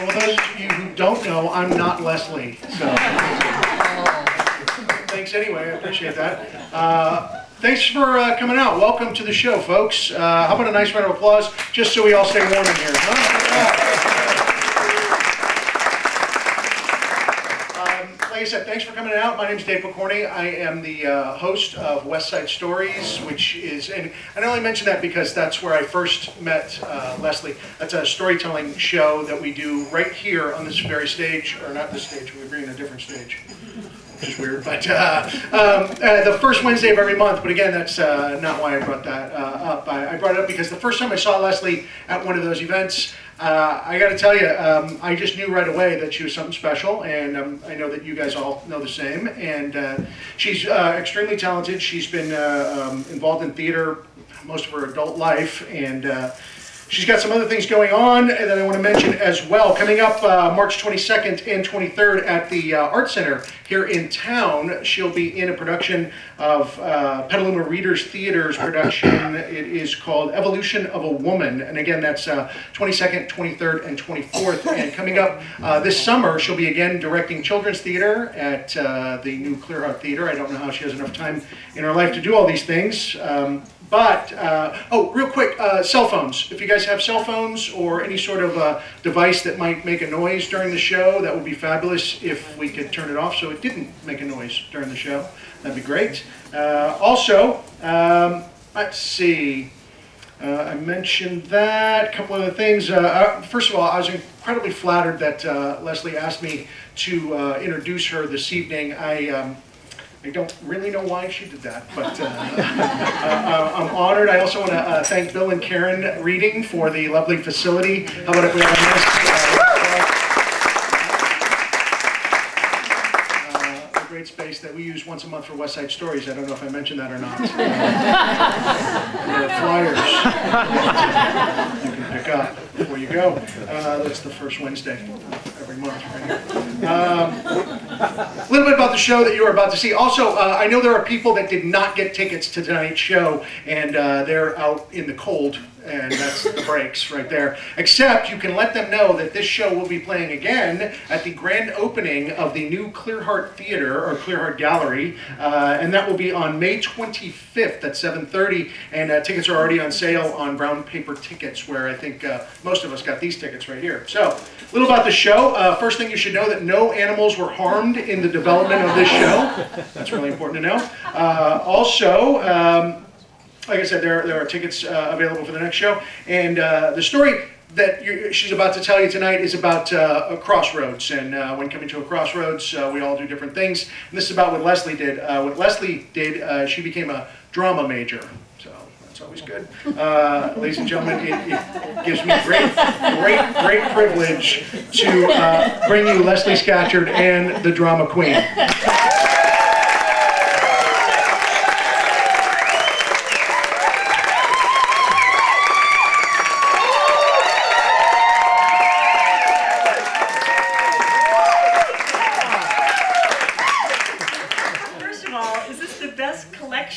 And for those of you who don't know, I'm not Leslie. So thanks anyway, I appreciate that. Thanks for coming out. Welcome to the show, folks. How about a nice round of applause, just so we all stay warm in here. Like I said, thanks for coming out. My name is Dave McCorney. I am the host of WestSide Stories, which is, and I only mention that because that's where I first met Leslie. That's a storytelling show that we do right here on this very stage, or not this stage, we're in a different stage. Which is weird, but the first Wednesday of every month. But again, that's not why I brought that up. I brought it up because the first time I saw Leslie at one of those events, I got to tell you, I just knew right away that she was something special, and I know that you guys all know the same. And she's extremely talented. She's been involved in theater most of her adult life, and she's got some other things going on that I want to mention as well. Coming up March 22nd and 23rd at the Art Center here in town, she'll be in a production of Petaluma Readers Theater's production. It is called Evolution of a Woman. And again, that's 22nd, 23rd, and 24th. And coming up this summer, she'll be again directing children's theater at the new Clear Heart Theater. I don't know how she has enough time in her life to do all these things. Oh, real quick, cell phones. If you guys have cell phones or any sort of device that might make a noise during the show, that would be fabulous if we could turn it off so it didn't make a noise during the show. That'd be great. Also, let's see. I mentioned that, a couple other things. First of all, I was incredibly flattered that Leslie asked me to introduce her this evening. I don't really know why she did that, but I'm honored. I also want to thank Bill and Karen Reading for the lovely facility. How about if we have a nice great space that we use once a month for WestSide Stories. I don't know if I mentioned that or not. There are flyers you can pick up before you go. That's the first Wednesday every month. Right? A little bit about the show that you are about to see. Also, I know there are people that did not get tickets to tonight's show, and they're out in the cold, and that's the breaks right there. Except you can let them know that this show will be playing again at the grand opening of the new Clear Heart Theater, or Clear Heart Gallery, and that will be on May 25th at 7:30, and tickets are already on sale on brown paper tickets, where I think most of us got these tickets right here. So, a little about the show. First thing you should know, that no animals were harmed in the development of this show. That's really important to know. Also, like I said, there are tickets available for the next show. And the story that she's about to tell you tonight is about a crossroads. And when coming to a crossroads, we all do different things. And this is about what Leslie did. What Leslie did, she became a drama major. So that's always good. Ladies and gentlemen, it gives me great privilege to bring you Leslie Scatcherd and the Drama Queen.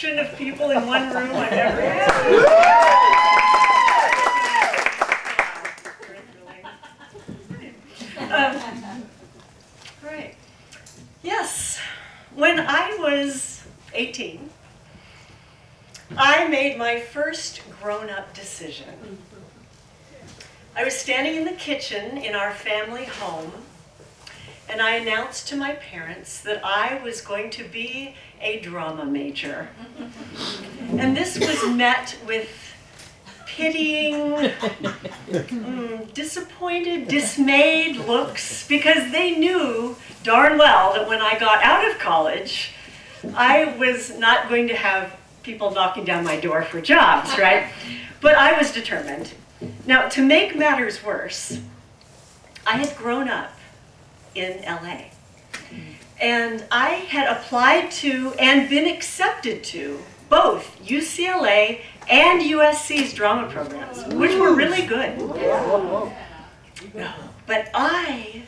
Of people in one room I've ever had. Right. Yes. When I was 18, I made my first grown-up decision. I was standing in the kitchen in our family home, and I announced to my parents that I was going to be a drama major. And this was met with pitying, disappointed, dismayed looks, because they knew darn well that when I got out of college, I was not going to have people knocking down my door for jobs, right? But I was determined. Now, to make matters worse, I had grown up in LA. And I had applied to and been accepted to both UCLA and USC's drama programs, which were really good. But I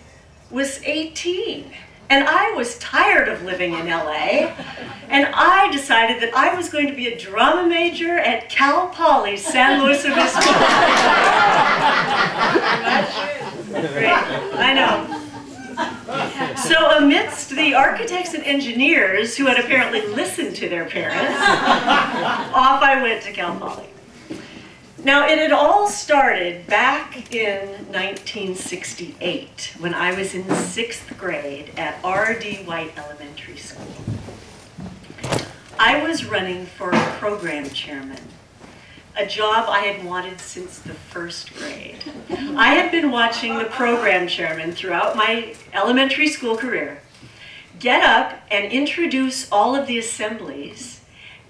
was 18, and I was tired of living in LA, and I decided that I was going to be a drama major at Cal Poly San Luis Obispo. Great. I know. So amidst the architects and engineers who had apparently listened to their parents, off I went to Cal Poly. Now, it had all started back in 1968 when I was in 6th grade at R.D. White Elementary School. I was running for program chairman, a job I had wanted since the 1st grade. I had been watching the program chairman throughout my elementary school career get up and introduce all of the assemblies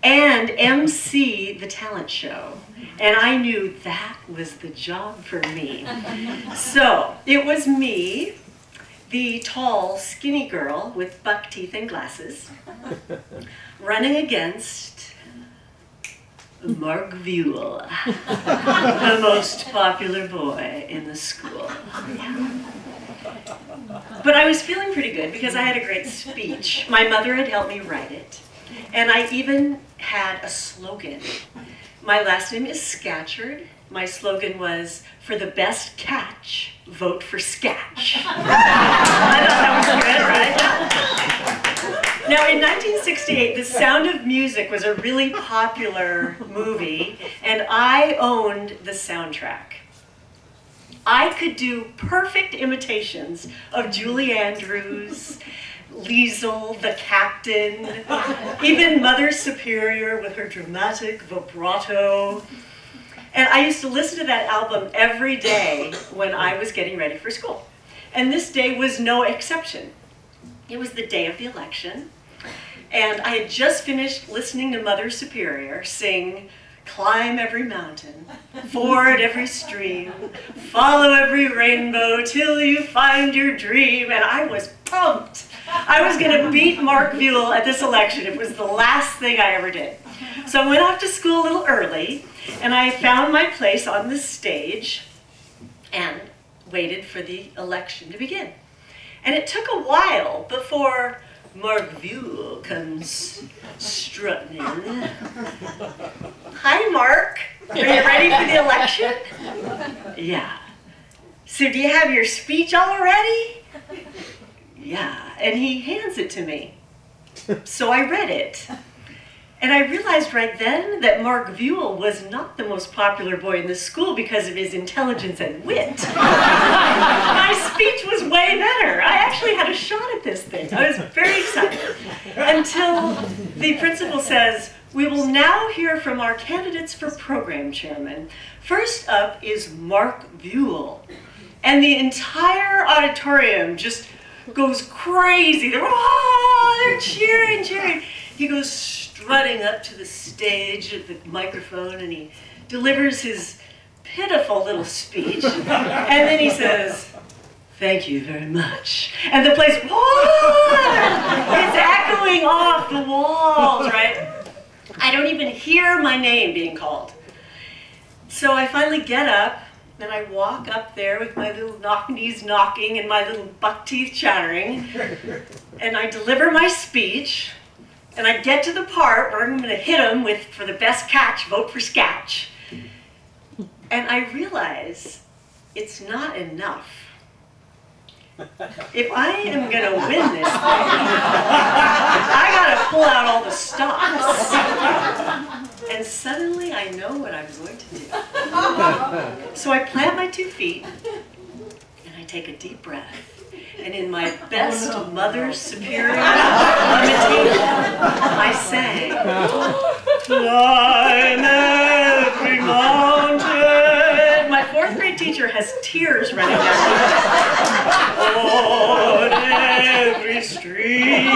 and MC the talent show. And I knew that was the job for me. So it was me, the tall, skinny girl with buck teeth and glasses, running against Mark Buell, the most popular boy in the school. But I was feeling pretty good because I had a great speech. My mother had helped me write it. And I even had a slogan. My last name is Scatcherd. My slogan was, for the best catch, vote for Scatch. I thought that was good, right? Now, in 1968, The Sound of Music was a really popular movie, and I owned the soundtrack. I could do perfect imitations of Julie Andrews, Liesel, the captain, even Mother Superior with her dramatic vibrato. And I used to listen to that album every day when I was getting ready for school. And this day was no exception. It was the day of the election. And I had just finished listening to Mother Superior sing, "Climb every mountain, ford every stream, follow every rainbow till you find your dream." And I was pumped. I was going to beat Mark Buell at this election. It was the last thing I ever did. So I went off to school a little early, and I found my place on the stage and waited for the election to begin. And it took a while before Mark Buell comes strutting in. "Hi, Mark. Are you ready for the election?" "Yeah." "So do you have your speech all ready?" "Yeah." And he hands it to me. So I read it. And I realized right then that Mark Buell was not the most popular boy in the school because of his intelligence and wit. My speech was way better. I actually had a shot at this thing. I was very excited. Until the principal says, "We will now hear from our candidates for program chairman. First up is Mark Buell." And the entire auditorium just goes crazy. They're cheering, cheering. He goes strutting up to the stage at the microphone and he delivers his pitiful little speech. And then he says, "Thank you very much." And the place, it's echoing off the walls, right? I don't even hear my name being called. So I finally get up and I walk up there with my little knees knocking and my little buck teeth chattering. And I deliver my speech. And I get to the part where I'm going to hit him with, "For the best catch, vote for Scatch." And I realize it's not enough. If I am going to win this thing, I got to pull out all the stops. And suddenly I know what I'm going to do. So I plant my 2 feet and I take a deep breath. And in my best Mother Superior imitation, I sang, "Climb every mountain." My 4th grade teacher has tears running down her face. "On every stream."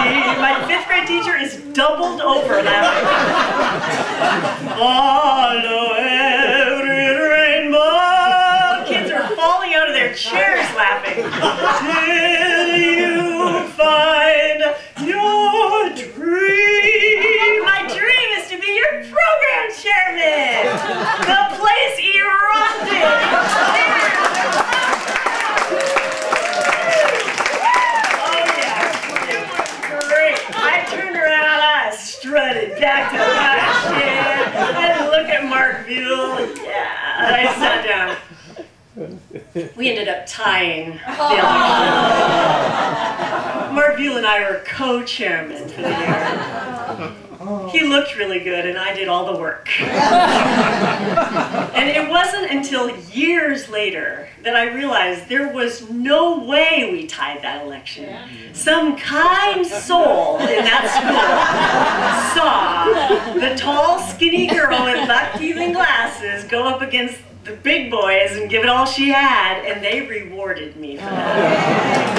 My 5th grade teacher is doubled over laughing. "Follow every rainbow." Kids are falling out of their chairs laughing. "Till you find your dream." My dream is to be your program chairman. The place erupted. Oh yeah, it was great. I turned around, I strutted back to my chair, and look at Mark Buell. Yeah, I sat down. We We ended up tying the election. Mark Buell and I were co-chairmen for the year. He looked really good and I did all the work. And it wasn't until years later that I realized there was no way we tied that election. Some kind soul in that school saw the tall, skinny girl in black teeth and glasses go up against the big boys and give it all she had, and they rewarded me for that.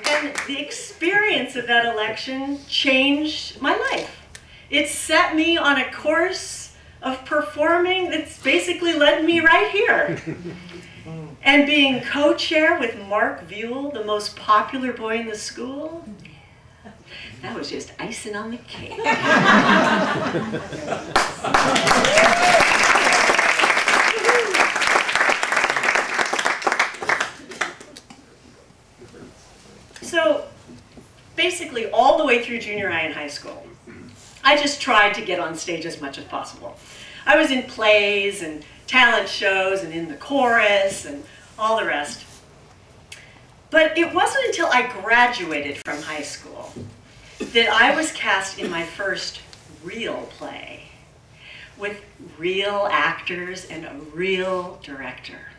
And the experience of that election changed my life. It set me on a course of performing that's basically led me right here. And being co-chair with Mark Buell, the most popular boy in the school, that was just icing on the cake. So basically all the way through junior high and high school, I just tried to get on stage as much as possible. I was in plays and talent shows and in the chorus and all the rest. But it wasn't until I graduated from high school that I was cast in my first real play with real actors and a real director.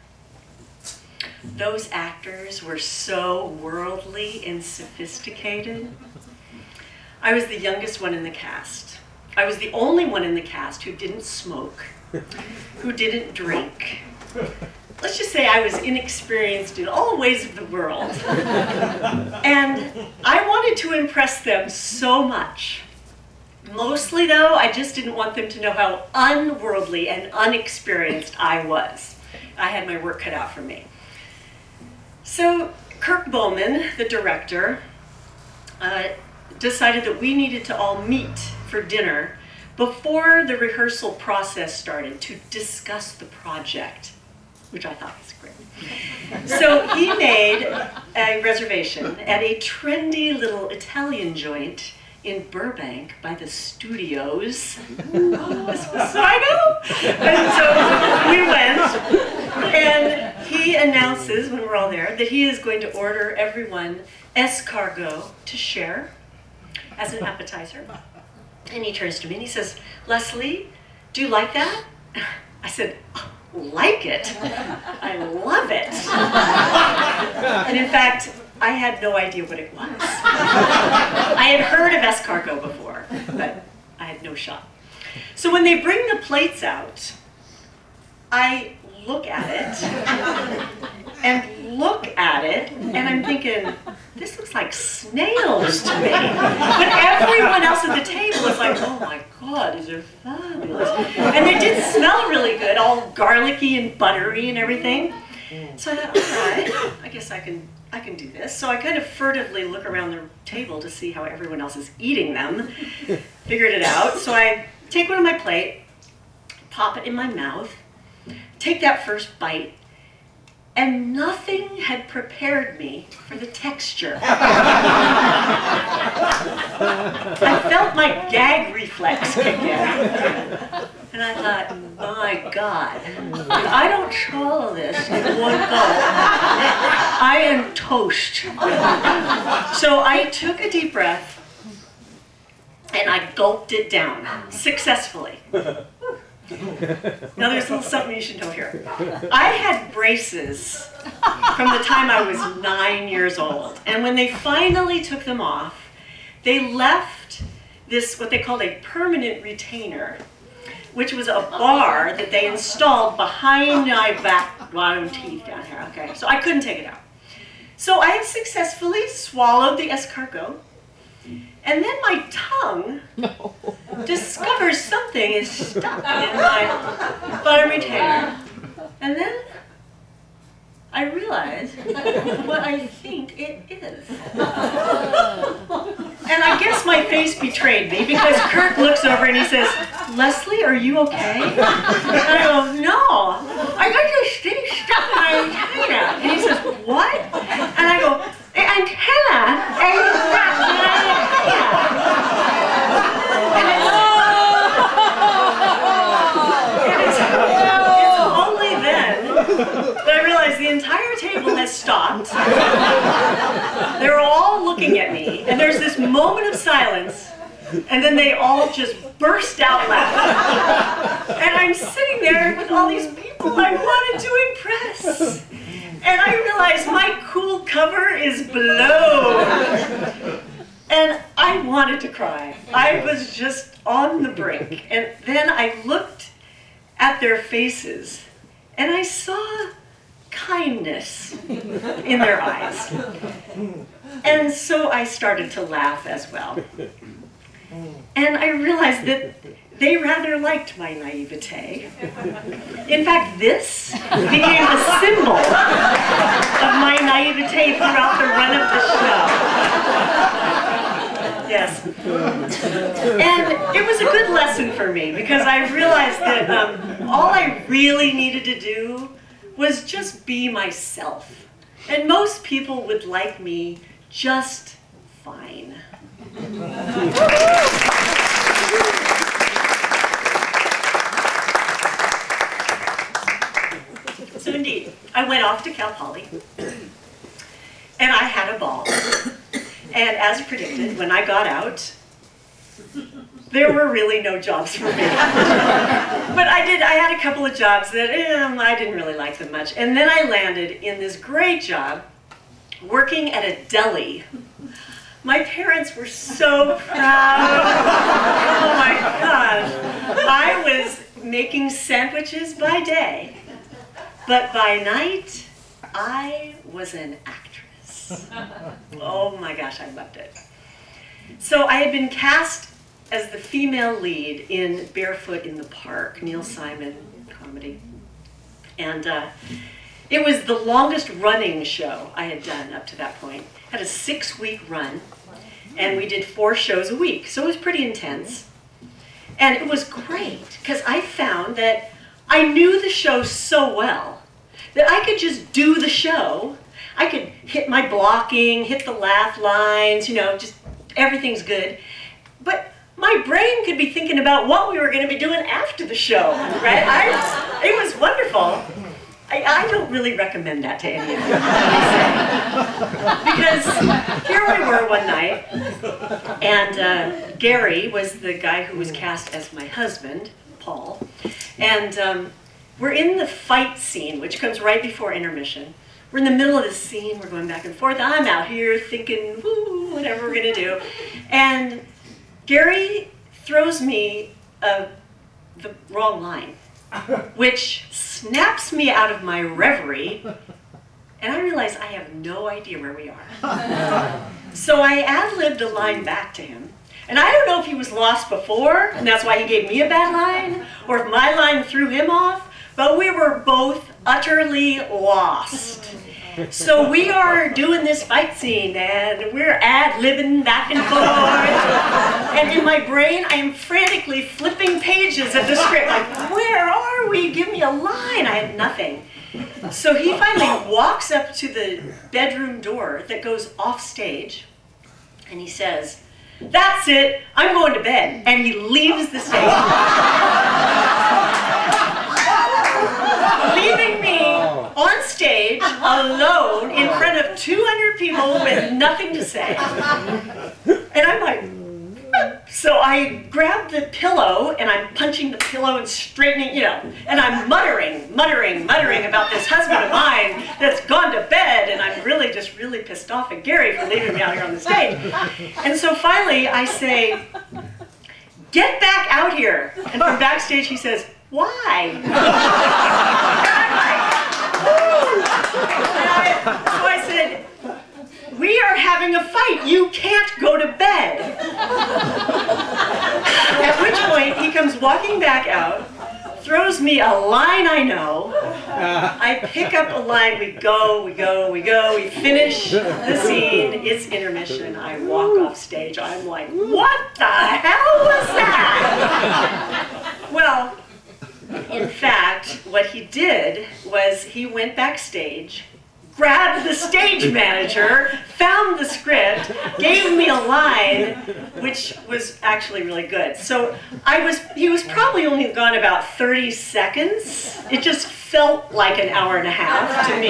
Those actors were so worldly and sophisticated. I was the youngest one in the cast. I was the only one in the cast who didn't smoke, who didn't drink. Let's just say I was inexperienced in all ways of the world. And I wanted to impress them so much. Mostly though, I just didn't want them to know how unworldly and unexperienced I was. I had my work cut out for me. So Kirk Bowman, the director, decided that we needed to all meet for dinner before the rehearsal process started to discuss the project, which I thought was great. So he made a reservation at a trendy little Italian joint in Burbank by the studios. So I know. And so we went, and he announces when we're all there that he is going to order everyone escargot to share as an appetizer. And he turns to me and he says, "Leslie, do you like that?" I said, "Like it? I love it." And in fact, I had no idea what it was. I had heard of escargot before, but I had no shot. So when they bring the plates out, I look at it and look at it, and I'm thinking, this looks like snails to me. But everyone else at the table was like, oh my God, these are fabulous. And they did smell really good, all garlicky and buttery and everything. So I thought, all right, I guess I can do this. So I kind of furtively look around the table to see how everyone else is eating them. Figured it out. So I take one on my plate, pop it in my mouth, take that first bite, and nothing had prepared me for the texture. I felt my gag reflex kick in. And I thought, my God, if I don't swallow this in one gulp, I am toast. So I took a deep breath and I gulped it down successfully. Now there's a little something you should know here. I had braces from the time I was 9 years old, and when they finally took them off, they left this, what they called a permanent retainer, which was a bar that they installed behind my back bottom teeth down here, okay? So I couldn't take it out. So I had successfully swallowed the escargot, and then my tongue discovers something is stuck in my bottom retainer. And then I realize what I think it is. And I guess my face betrayed me because Kirk looks over and he says, "Leslie, are you okay?" And I go, "No, I got this thing stuck in my antenna." And he says, "What?" And I go, "The antenna is stuck in my antenna." And it's stopped. They're all looking at me, and there's this moment of silence, and then they all just burst out laughing. And I'm sitting there with all these people I wanted to impress. And I realized my cool cover is blown. And I wanted to cry. I was just on the brink. And then I looked at their faces, and I saw kindness in their eyes. And so I started to laugh as well. And I realized that they rather liked my naivete. In fact, this became a symbol of my naivete throughout the run of the show. Yes. And it was a good lesson for me, because I realized that all I really needed to do was just be myself. And most people would like me just fine. So indeed, I went off to Cal Poly, and I had a ball. And as predicted, when I got out, there were really no jobs for me. But I had a couple of jobs that I didn't really like them much. And then I landed in this great job working at a deli. My parents were so proud. Oh my gosh. I was making sandwiches by day, but by night, I was an actress. Oh my gosh, I loved it. So I had been cast as the female lead in Barefoot in the Park, Neil Simon comedy. And it was the longest running show I had done up to that point. Had a 6-week run, and we did 4 shows a week, so it was pretty intense. And it was great, because I found that I knew the show so well that I could just do the show. I could hit my blocking, hit the laugh lines, you know, just everything's good. But my brain could be thinking about what we were going to be doing after the show, right? It was wonderful. I don't really recommend that to any of you, because here we were one night, and Gary was the guy who was cast as my husband, Paul, and we're in the fight scene, which comes right before intermission. We're in the middle of the scene, we're going back and forth, I'm out here thinking, woo, whatever we're going to do, and Gary throws me the wrong line, which snaps me out of my reverie, and I realize I have no idea where we are. So I ad-libbed a line back to him, and I don't know if he was lost before, and that's why he gave me a bad line, or if my line threw him off, but we were both utterly lost. So we are doing this fight scene, and we're ad-libbing back and forth. And in my brain, I am frantically flipping pages of the script, like, where are we? Give me a line. I had nothing. So he finally walks up to the bedroom door that goes off stage, and he says, "That's it, I'm going to bed." And he leaves the stage. Leaving me on stage alone in front of 200 people with nothing to say. And I'm like, so I grab the pillow and I'm punching the pillow and straightening, you know, and I'm muttering about this husband of mine that's gone to bed, and I'm really pissed off at Gary for leaving me out here on the stage. And so finally I say, "Get back out here." And from backstage he says, "Why?" So I said, "We are having a fight. You can't go to bed." At which point he comes walking back out, throws me a line I know. I pick up a line, we go, we finish the scene, it's intermission, I walk off stage. I'm like, what the hell was that? Well, in fact, what he did was he went backstage, grabbed the stage manager, found the script, gave me a line, which was actually really good. So he was probably only gone about 30 seconds. It just felt like an hour and a half to me.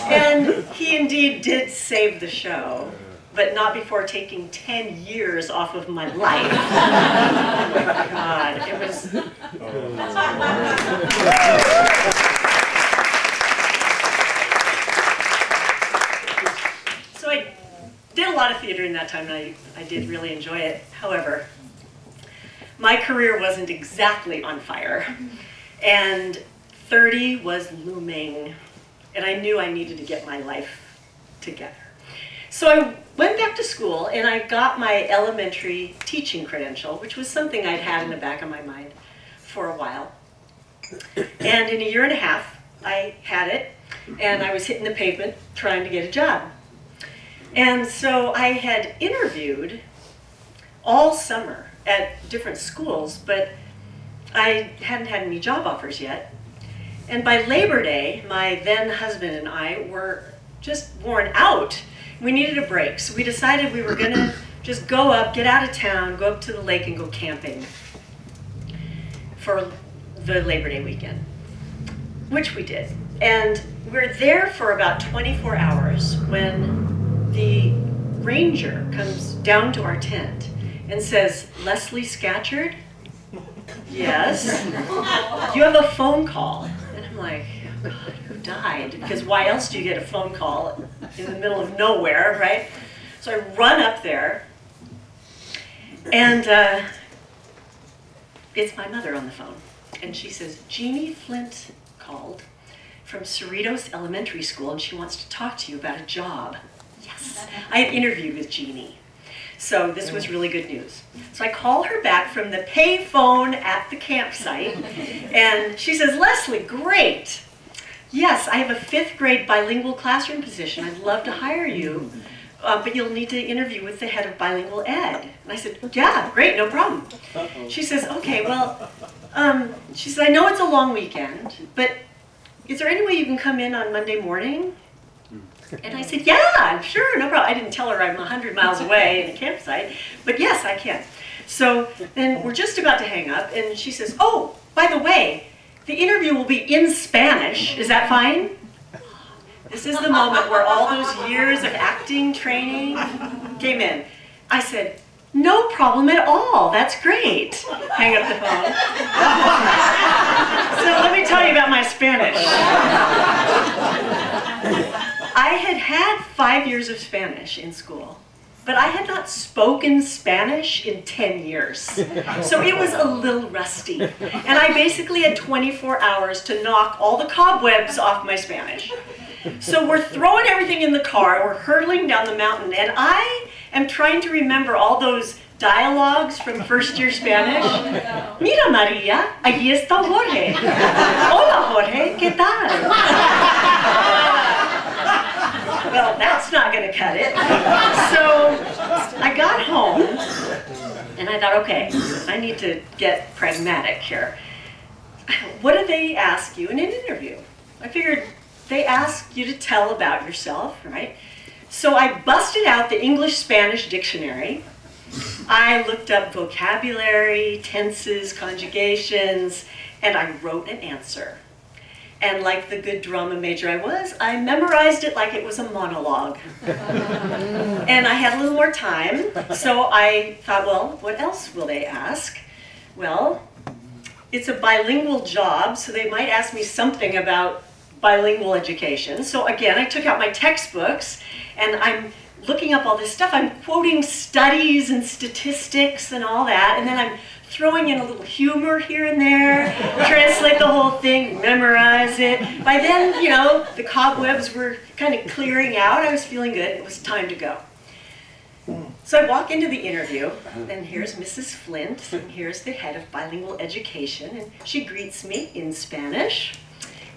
And he indeed did save the show, but not before taking 10 years off of my life. Oh my God, it was... So I did a lot of theater in that time, and I did really enjoy it. However, my career wasn't exactly on fire, and 30 was looming, and I knew I needed to get my life together. So I went back to school, and I got my elementary teaching credential, which was something I'd had in the back of my mind for a while. And in a year and a half, I had it, and I was hitting the pavement trying to get a job. And so I had interviewed all summer at different schools, but I hadn't had any job offers yet. And by Labor Day, my then husband and I were just worn out. We needed a break, so we decided we were gonna just go up, get out of town, go up to the lake and go camping for the Labor Day weekend, which we did. And we were there for about 24 hours when the ranger comes down to our tent and says, "Leslie Scatcherd?" "Yes." "You have a phone call." And I'm like, "Oh God, who died?" Because why else do you get a phone call in the middle of nowhere, right? So I run up there, and it's my mother on the phone. And she says, "Jeannie Flint called from Cerritos Elementary School, and she wants to talk to you about a job." Yes, I had interviewed with Jeannie. So this was really good news. So I call her back from the pay phone at the campsite, and she says, "Leslie, great. Yes, I have a 5th grade bilingual classroom position. I'd love to hire you, but you'll need to interview with the head of bilingual ed." And I said, "Yeah, great, no problem." She says, "Okay, well," she said, "I know it's a long weekend, but is there any way you can come in on Monday morning?" And I said, "Yeah, sure, no problem." I didn't tell her I'm 100 miles away in a campsite, but yes, I can. So then we're just about to hang up, and she says, "Oh, by the way, the interview will be in Spanish. Is that fine?" This is the moment where all those years of acting training came in. I said, "No problem at all. That's great." Hang up the phone. So let me tell you about my Spanish. I had had 5 years of Spanish in school, but I had not spoken Spanish in 10 years. So it was a little rusty. And I basically had 24 hours to knock all the cobwebs off my Spanish. So we're throwing everything in the car, we're hurtling down the mountain, and I am trying to remember all those dialogues from first-year Spanish. "Mira, María, allí está Jorge. Hola, Jorge, ¿qué tal?" Well, that's not going to cut it. So I got home, and I thought, okay, I need to get pragmatic here. What do they ask you in an interview? I figured they ask you to tell about yourself, right? So I busted out the English-Spanish dictionary. I looked up vocabulary, tenses, conjugations, and I wrote an answer. And like the good drama major I was, I memorized it like it was a monologue. And I had a little more time, so I thought, well, what else will they ask? Well, it's a bilingual job, so they might ask me something about bilingual education. So again, I took out my textbooks, and I'm looking up all this stuff. I'm quoting studies and statistics and all that, and then I'm throwing in a little humor here and there, translate the whole thing, memorize it. By then, you know, the cobwebs were kind of clearing out. I was feeling good. It was time to go. So I walk into the interview, and here's Mrs. Flint, and here's the head of bilingual education, and she greets me in Spanish.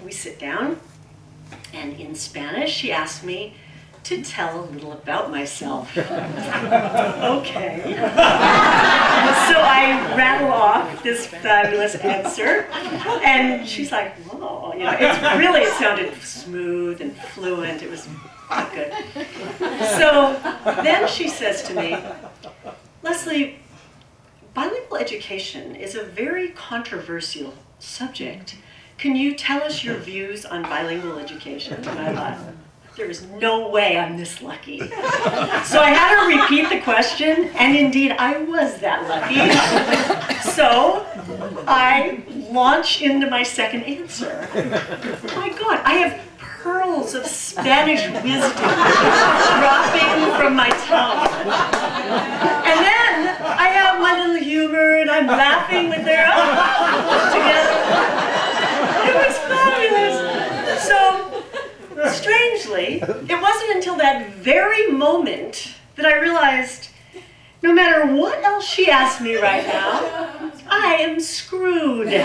We sit down, and in Spanish, she asks me to tell a little about myself. Okay. So I rattle off this fabulous answer, and she's like, whoa, you know, it sounded smooth and fluent. It was good. So then she says to me, "Leslie, bilingual education is a very controversial subject can you tell us your views on bilingual education? And I thought, there is no way I'm this lucky. So I had her repeat the question, and indeed I was that lucky. So I launch into my second answer. My God, I have pearls of Spanish wisdom dropping from my tongue. And then I have my little humor, and I'm laughing with their together. It was fabulous. So, strangely, it wasn't until that very moment that I realized no matter what else she asked me right now, I am screwed. I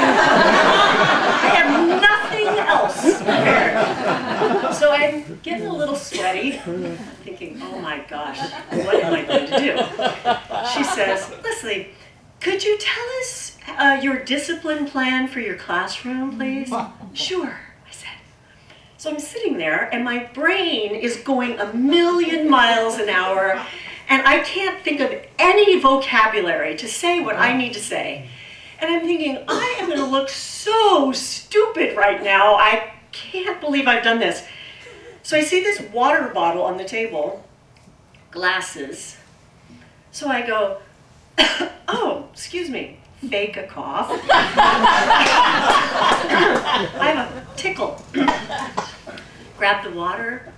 have nothing else prepared. So I'm getting a little sweaty, thinking, oh my gosh, what am I going to do? She says, Leslie, could you tell us your discipline plan for your classroom, please? Sure. So I'm sitting there, and my brain is going 1,000,000 miles an hour, and I can't think of any vocabulary to say what I need to say. And I'm thinking, I am going to look so stupid right now. I can't believe I've done this. So I see this water bottle on the table, glasses. So I go, oh, excuse me. Fake a cough. I have a tickle. Grab the water.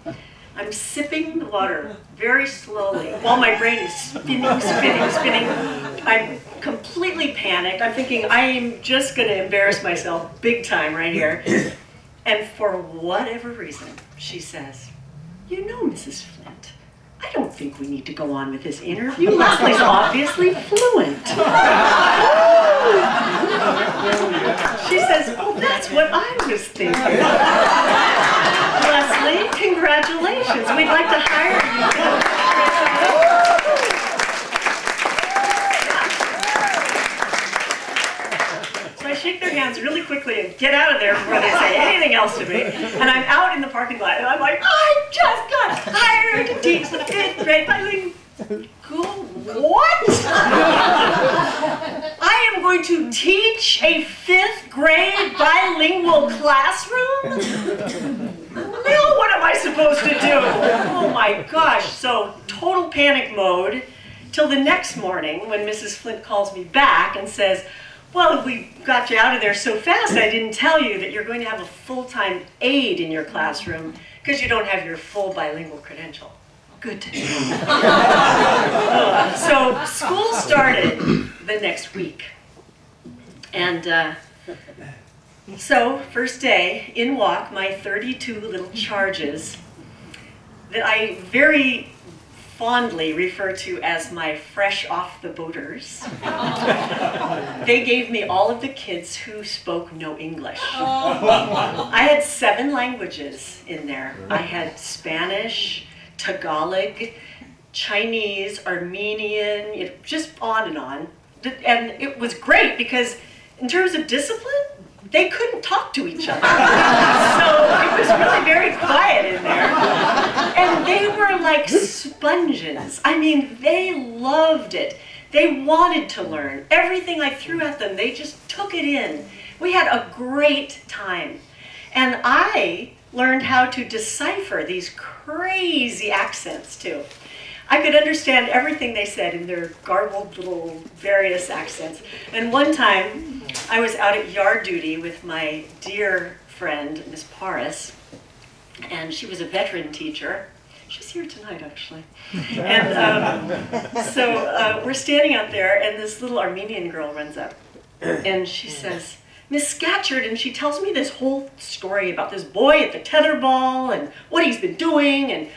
I'm sipping the water very slowly while my brain is spinning. I'm completely panicked. I'm thinking I am just going to embarrass myself big time right here. And for whatever reason, she says, you know, Mrs. Flint, I don't think we need to go on with this interview. Leslie's obviously fluent. She says, oh, that's what I was thinking. Leslie, congratulations. We'd like to hire you. So I shake their hands really quickly and get out of there before they say anything else to me. And I'm out in the parking lot, and I'm like, I just got hired to teach the 5th grade bilingual. What? I am going to teach a 5th grade bilingual classroom? Now what am I supposed to do? Oh my gosh, so total panic mode till the next morning when Mrs. Flint calls me back and says, well, we got you out of there so fast, I didn't tell you that you're going to have a full-time aide in your classroom because you don't have your full bilingual credential. Good to know. So school started the next week. And so first day, in walk my 32 little charges that I very fondly refer to as my fresh off the boaters. They gave me all of the kids who spoke no English. I had 7 languages in there. I had Spanish, Tagalog, Chinese, Armenian, just on and on. And it was great because in terms of discipline, they couldn't talk to each other. So it was really very quiet in there. And they were like sponges. I mean, they loved it. They wanted to learn. Everything I threw at them, they just took it in. We had a great time. And I learned how to decipher these crazy accents too. I could understand everything they said in their garbled little various accents. And one time, I was out at yard duty with my dear friend, Miss Paris, and she was a veteran teacher. She's here tonight, actually. And so we're standing out there, and this little Armenian girl runs up, and she says, Miss Scatcherd, and she tells me this whole story about this boy at the tetherball and what he's been doing and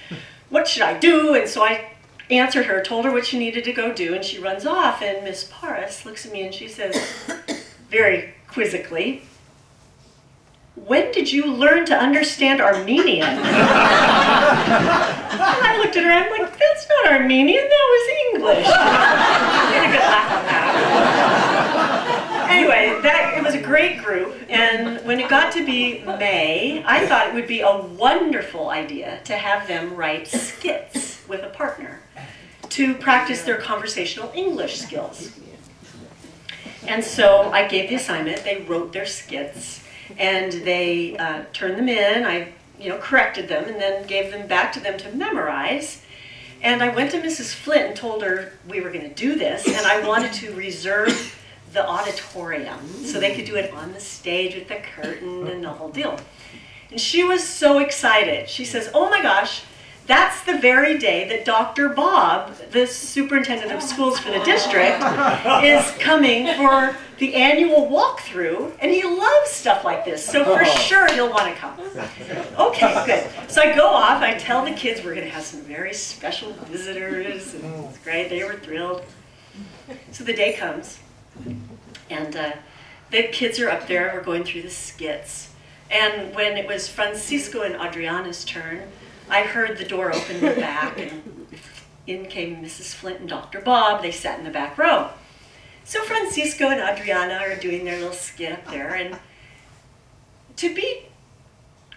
what should I do. And so I answered her, told her what she needed to go do, and she runs off. And Miss Paris looks at me and she says, very quizzically, when did you learn to understand Armenian? And I looked at her, I'm like, that's not Armenian, that was English. I had a good laugh on that. Anyway, it was a great group, and when it got to be May, I thought it would be a wonderful idea to have them write skits with a partner to practice their conversational English skills. And so I gave the assignment, they wrote their skits, And they turned them in. I corrected them and then gave them back to them to memorize. And I went to Mrs. Flint and told her we were going to do this, and I wanted to reserve the auditorium so they could do it on the stage with the curtain and the whole deal. And she was so excited. She says, "Oh my gosh, that's the very day that Dr. Bob, the superintendent of schools for the district, is coming for the annual walkthrough, and he loves stuff like this, so for sure he'll want to come." Okay, good. So I go off, I tell the kids we're going to have some very special visitors, and it's great, they were thrilled. So the day comes, and the kids are up there, we're going through the skits. And when it was Francisco and Adriana's turn, I heard the door open in the back, and in came Mrs. Flint and Dr. Bob. They sat in the back row. So Francisco and Adriana are doing their little skit up there, and to be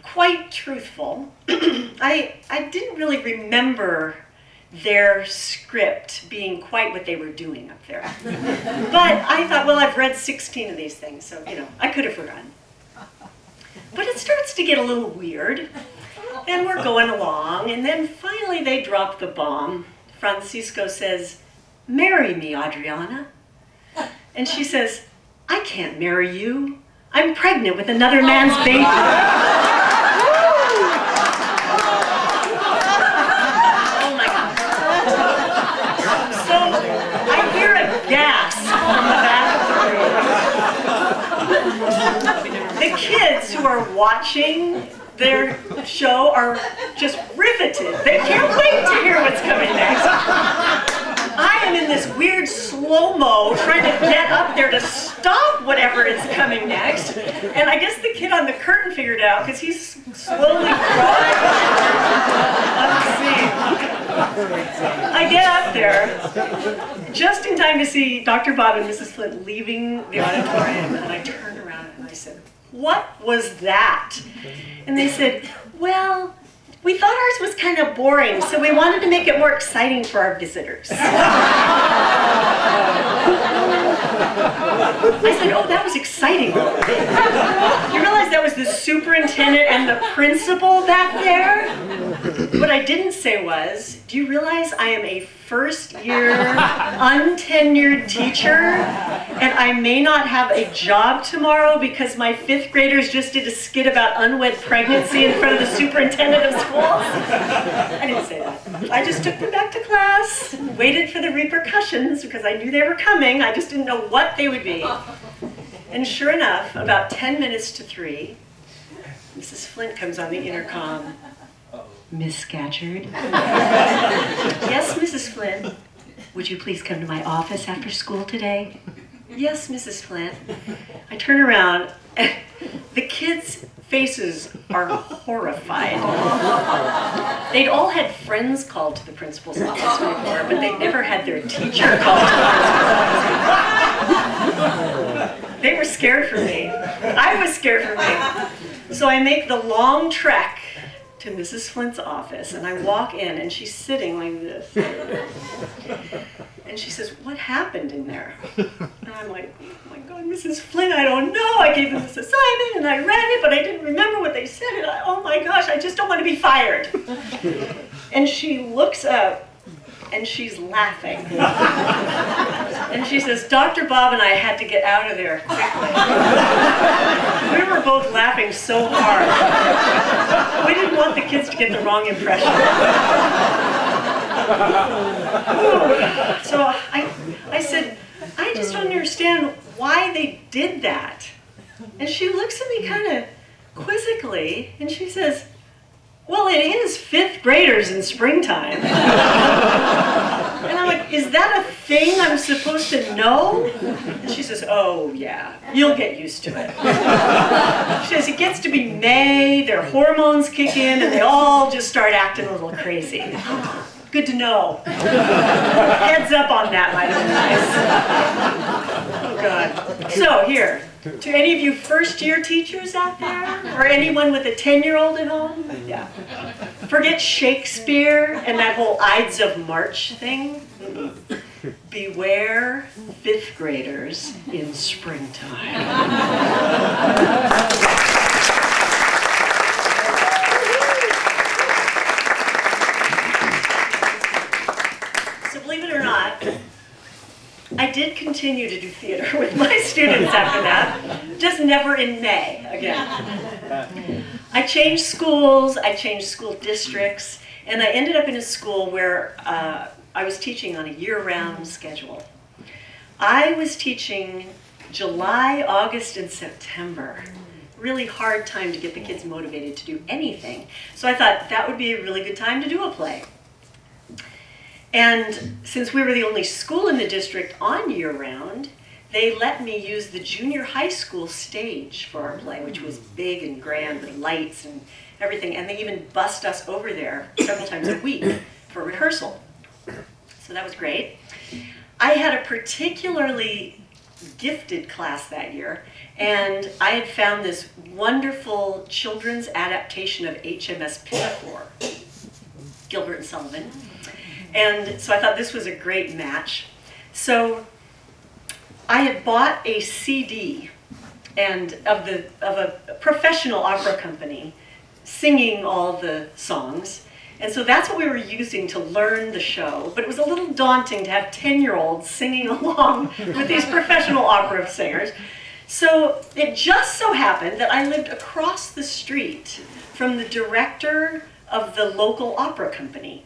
quite truthful, I didn't really remember their script being quite what they were doing up there. But I thought, well, I've read 16 of these things, so, I could have forgotten. But it starts to get a little weird, and we're going along, and then finally they drop the bomb. Francisco says, "Marry me, Adriana." And she says, "I can't marry you. I'm pregnant with another man's baby." Oh my God. So I hear a gasp from the back of the room. The kids who are watching their show are just riveted. They can't wait to hear what's coming next. I am in this weird slow-mo trying to get up there to stop whatever is coming next. And I guess the kid on the curtain figured it out because he's slowly crawling up the scene. I get up there just in time to see Dr. Bob and Mrs. Flint leaving the auditorium, and I turned around and I said, "What was that?" And they said, "Well, we thought ours was kind of boring, so we wanted to make it more exciting for our visitors." I said, "Oh, that was exciting." You realize that was the superintendent and the principal back there? What I didn't say was, do you realize I am a first-year, untenured teacher, and I may not have a job tomorrow because my 5th graders just did a skit about unwed pregnancy in front of the superintendent of schools? I didn't say that. I just took them back to class, waited for the repercussions because I knew they were coming. I just didn't know what they would be. And sure enough, about 10 minutes to 3, Mrs. Flint comes on the intercom. "Miss Scatcherd?" "Yes, Mrs. Flint. Would you please come to my office after school today?" "Yes, Mrs. Flint." I turn around, and the kids' faces are horrified. They'd all had friends called to the principal's office before, but they'd never had their teacher called to the principal's office. They were scared for me. I was scared for me. So I make the long trek to Mrs. Flint's office, and I walk in, and she's sitting like this. And she says, "What happened in there?" And I'm like, "Oh my God, Mrs. Flint, I don't know. I gave them this assignment, and I read it, but I didn't remember what they said, and oh my gosh, I just don't want to be fired." And she looks up, and she's laughing. And she says, "Dr. Bob and I had to get out of there quickly." We were both laughing so hard. We didn't want the kids to get the wrong impression. So I said, "I just don't understand why they did that." And she looks at me kind of quizzically, and she says, "Well, it is 5th graders in springtime." And I'm like, "Is that a thing I'm supposed to know?" And she says, "Oh, yeah, you'll get used to it." She says, "It gets to be May, their hormones kick in, and they all just start acting a little crazy." Good to know. Heads up on that, might have been nice. Oh, God. So, here, to any of you first-year teachers out there, or anyone with a 10-year-old at home, yeah. Forget Shakespeare and that whole Ides of March thing. Beware 5th graders in springtime. continue to do theater with my students after that, just never in May again. I changed schools, I changed school districts, and I ended up in a school where I was teaching on a year-round schedule. I was teaching July, August, and September. Really hard time to get the kids motivated to do anything. So I thought that would be a really good time to do a play. And since we were the only school in the district on year-round, they let me use the junior high school stage for our play, which was big and grand with lights and everything. And they even bussed us over there several times a week for rehearsal. So that was great. I had a particularly gifted class that year, and I had found this wonderful children's adaptation of HMS Pinafore, Gilbert and Sullivan. And so I thought this was a great match. So I had bought a CD and of a professional opera company singing all the songs. And so that's what we were using to learn the show. But it was a little daunting to have 10-year-olds singing along with these professional opera singers. So it just so happened that I lived across the street from the director of the local opera company.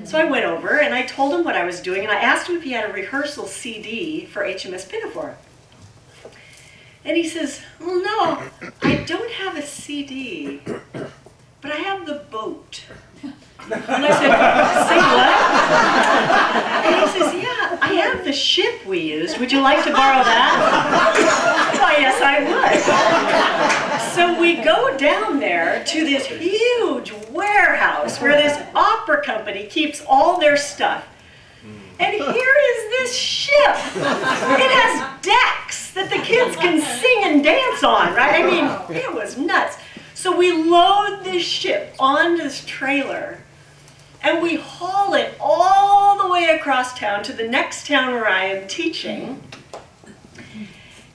So I went over and I told him what I was doing, and I asked him if he had a rehearsal CD for HMS Pinafore. And he says, well, no, I don't have a CD, but I have the boat. And I said, say what? And he says, yeah, I have the ship we used. Would you like to borrow that? Why, yes, I would. So we go down there to this huge warehouse where this opera company keeps all their stuff. And here is this ship. It has decks that the kids can sing and dance on, right? I mean, it was nuts. So we load this ship on this trailer, and we haul it all the way across town to the next town where I am teaching,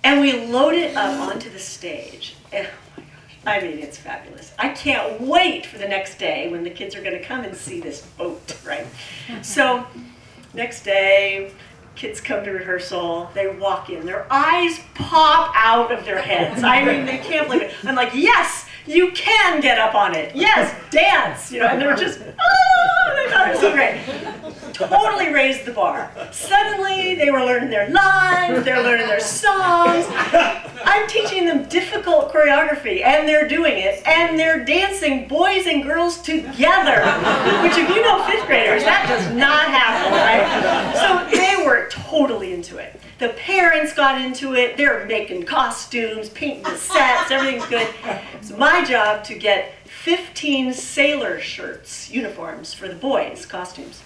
and we load it up onto the stage. And, oh my gosh, I mean, it's fabulous. I can't wait for the next day when the kids are going to come and see this boat, right? So next day, kids come to rehearsal, they walk in, their eyes pop out of their heads. I mean, they can't believe it. I'm like, yes! You can get up on it. Yes, dance. You know, and they were just, oh, they thought it was so great. Totally raised the bar. Suddenly, they were learning their lines, they're learning their songs. I'm teaching them difficult choreography, and they're doing it, and they're dancing, boys and girls together, which if you know fifth graders, that does not happen, right? So they were totally into it. The parents got into it. They're making costumes, painting the sets, everything's good. It's my job to get 15 sailor shirts, uniforms for the boys' costumes.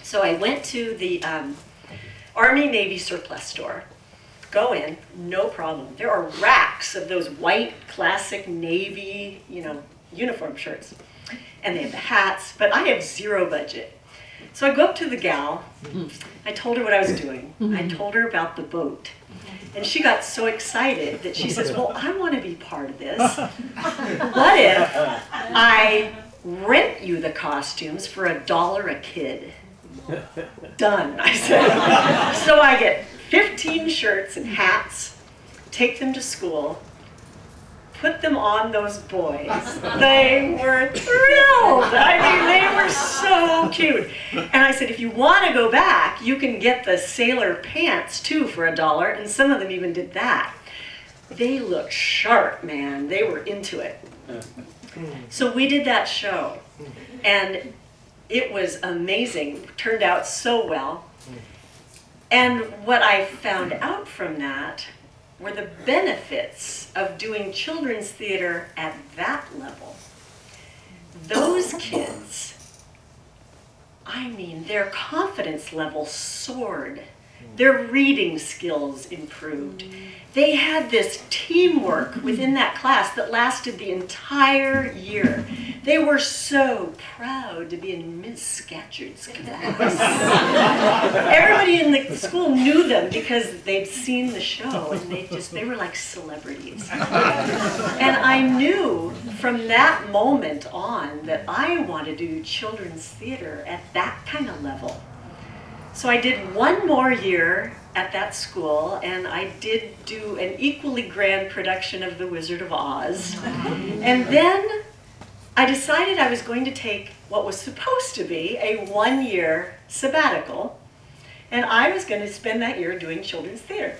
So I went to the Army-Navy surplus store. Go in, no problem. There are racks of those white, classic Navy, you know, uniform shirts. And they have the hats, but I have zero budget. So I go up to the gal, I told her what I was doing. I told her about the boat. And she got so excited that she says, well, I want to be part of this. What if I rent you the costumes for $1 a kid? Done, I said. So I get 15 shirts and hats, take them to school, put them on those boys. They were thrilled. I mean, they were so cute. And I said, if you want to go back, you can get the sailor pants too for $1, and some of them even did that. They looked sharp, man. They were into it. So we did that show, and it was amazing. It turned out so well. And what I found out from that were the benefits of doing children's theater at that level. Those kids, I mean, their confidence level soared. Their reading skills improved. They had this teamwork within that class that lasted the entire year. They were so proud to be in Miss Scatcherd's class. Everybody in the school knew them because they'd seen the show, and they were like celebrities. And I knew from that moment on that I wanted to do children's theater at that kind of level. So I did one more year at that school, and I did do an equally grand production of The Wizard of Oz. And then I decided I was going to take what was supposed to be a one-year sabbatical, and I was going to spend that year doing children's theater.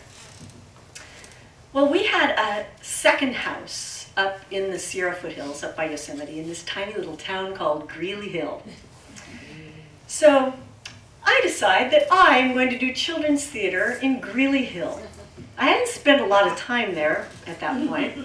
Well, we had a second house up in the Sierra foothills, up by Yosemite, in this tiny little town called Greeley Hill. So I decide that I'm going to do children's theater in Greeley Hill. I hadn't spent a lot of time there at that point.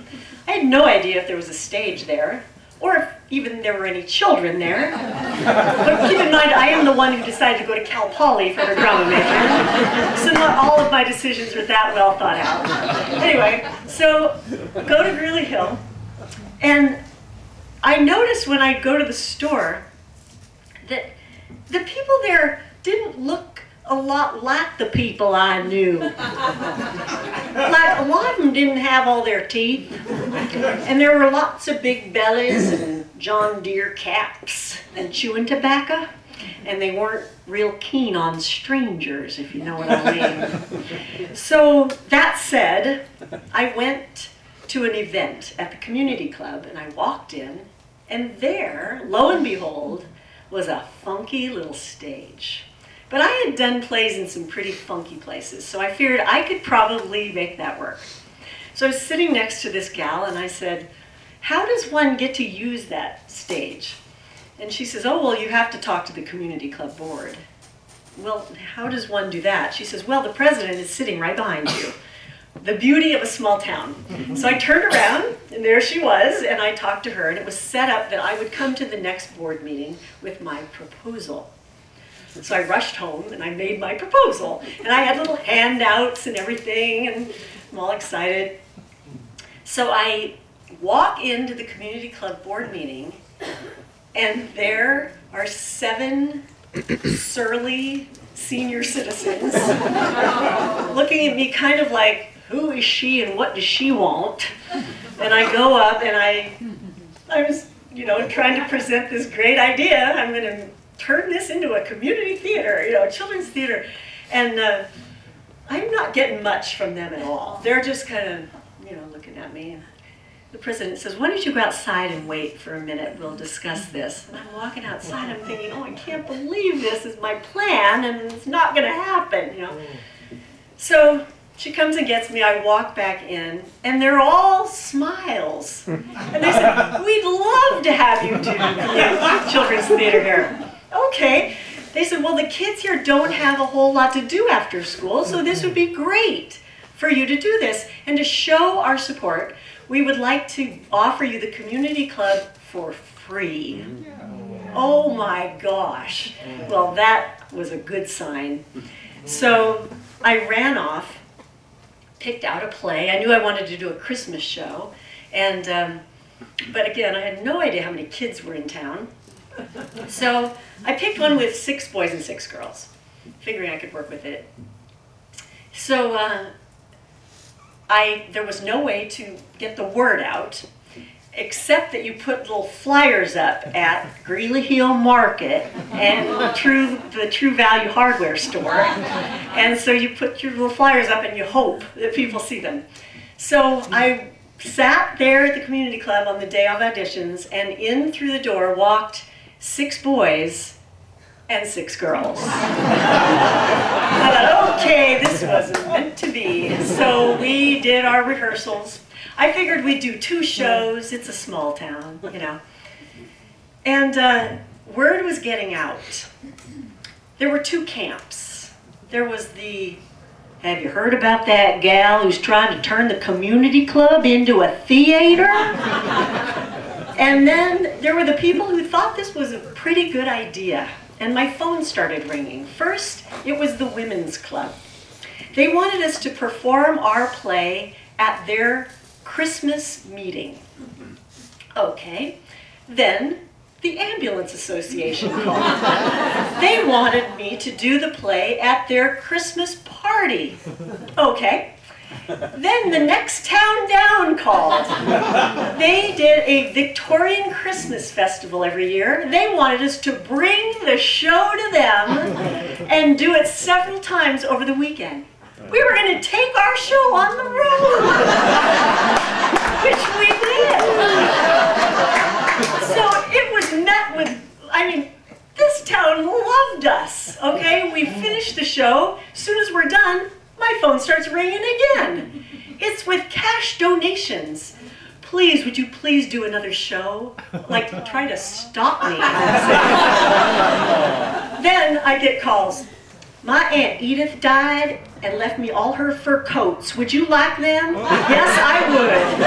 I had no idea if there was a stage there, or if even there were any children there. But keep in mind, I am the one who decided to go to Cal Poly for her drama major, so not all of my decisions were that well thought out. Anyway, so go to Greeley Hill, and I noticed when I go to the store that the people there didn't look a lot like the people I knew. Like, a lot of them didn't have all their teeth, and there were lots of big bellies and John Deere caps and chewing tobacco, and they weren't real keen on strangers, if you know what I mean. So that said, I went to an event at the community club, and I walked in, and there, lo and behold, was a funky little stage. But I had done plays in some pretty funky places, so I figured I could probably make that work. So I was sitting next to this gal, and I said, how does one get to use that stage? And she says, oh, well, you have to talk to the community club board. Well, how does one do that? She says, well, the president is sitting right behind you. The beauty of a small town. So I turned around, and there she was, and I talked to her, and it was set up that I would come to the next board meeting with my proposal. So I rushed home, and I made my proposal, and I had little handouts and everything, and I'm all excited. So I walk into the community club board meeting, and there are 7 surly senior citizens looking at me kind of like, who is she and what does she want? And I go up, and I was, trying to present this great idea. I'm going to turn this into a community theater, a children's theater. And I'm not getting much from them at all. They're just kind of, looking at me. And the president says, why don't you go outside and wait for a minute? We'll discuss this. And I'm walking outside, I'm thinking, oh, I can't believe this is my plan, and it's not going to happen, So she comes and gets me, I walk back in, and they're all smiles. And they said, we'd love to have you do children's theater here. Okay. They said, well, the kids here don't have a whole lot to do after school, so this would be great for you to do this. And to show our support, we would like to offer you the community club for free. Oh my gosh. Well, that was a good sign. So I ran off, picked out a play. I knew I wanted to do a Christmas show. And, but again, I had no idea how many kids were in town. So I picked one with 6 boys and 6 girls, figuring I could work with it. So there was no way to get the word out, except that you put little flyers up at Greeley Hill Market and the True Value hardware store. And so you put your little flyers up and you hope that people see them. So I sat there at the community club on the day of auditions, and in through the door walked 6 boys and 6 girls. I thought, okay, this wasn't meant to be. So we did our rehearsals. I figured we'd do 2 shows. It's a small town, And word was getting out. There were 2 camps. There was the, have you heard about that gal who's trying to turn the community club into a theater? And then there were the people who thought this was a pretty good idea. And my phone started ringing. First, it was the women's club. They wanted us to perform our play at their Christmas meeting. Okay. Then the Ambulance Association called. They wanted me to do the play at their Christmas party. Okay. Then the next town down called. They did a Victorian Christmas festival every year. They wanted us to bring the show to them and do it several times over the weekend. We were going to take our show on the road, which we did. So it was met with, I mean, this town loved us, okay? We finished the show. As soon as we're done, my phone starts ringing again. It's with cash donations. Please, would you please do another show? Like, try to stop me. Then I get calls. My Aunt Edith died and left me all her fur coats. Would you like them? Yes, I would.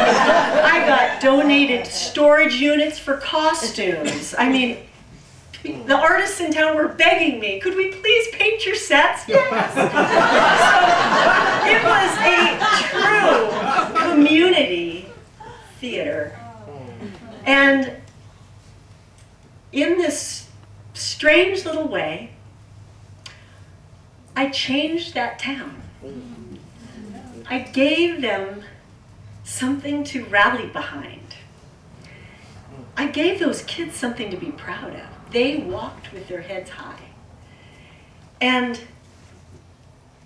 I got donated storage units for costumes. I mean, the artists in town were begging me, could we please paint your sets? Yes. So it was a true community theater. And in this strange little way, I changed that town. I gave them something to rally behind. I gave those kids something to be proud of. They walked with their heads high. And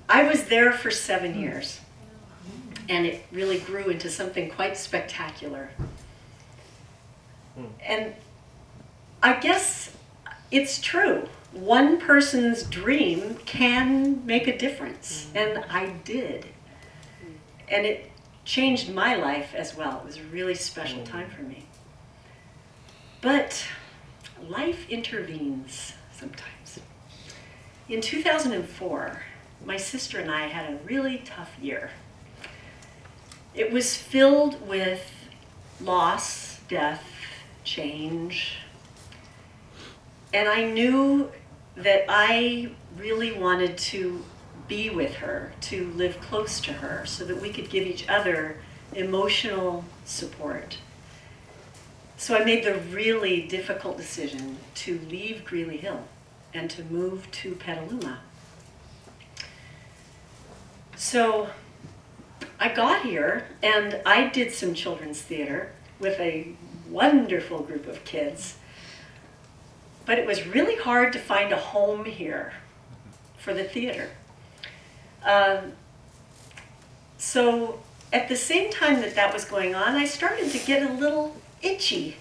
I was there for 7 years. And it really grew into something quite spectacular. And I guess it's true. One person's dream can make a difference, and I did. And it changed my life as well. It was a really special time for me. But life intervenes sometimes. In 2004, my sister and I had a really tough year. It was filled with loss, death, change. And I knew that I really wanted to be with her, to live close to her, so that we could give each other emotional support. So I made the really difficult decision to leave Greeley Hill and to move to Petaluma. So I got here and I did some children's theater with a wonderful group of kids. But it was really hard to find a home here for the theater. So at the same time that that was going on, I started to get a little itchy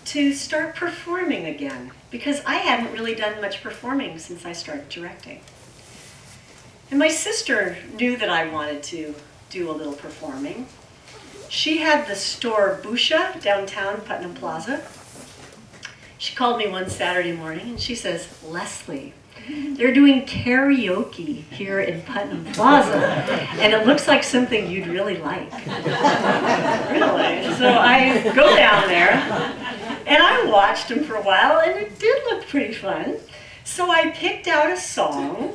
to start performing again, because I hadn't really done much performing since I started directing. And my sister knew that I wanted to do a little performing. She had the store Busha downtown Putnam Plaza. She called me one Saturday morning and she says, Leslie, they're doing karaoke here in Putnam Plaza, and it looks like something you'd really like. Really? So I go down there, and I watched them for a while, and it did look pretty fun. So I picked out a song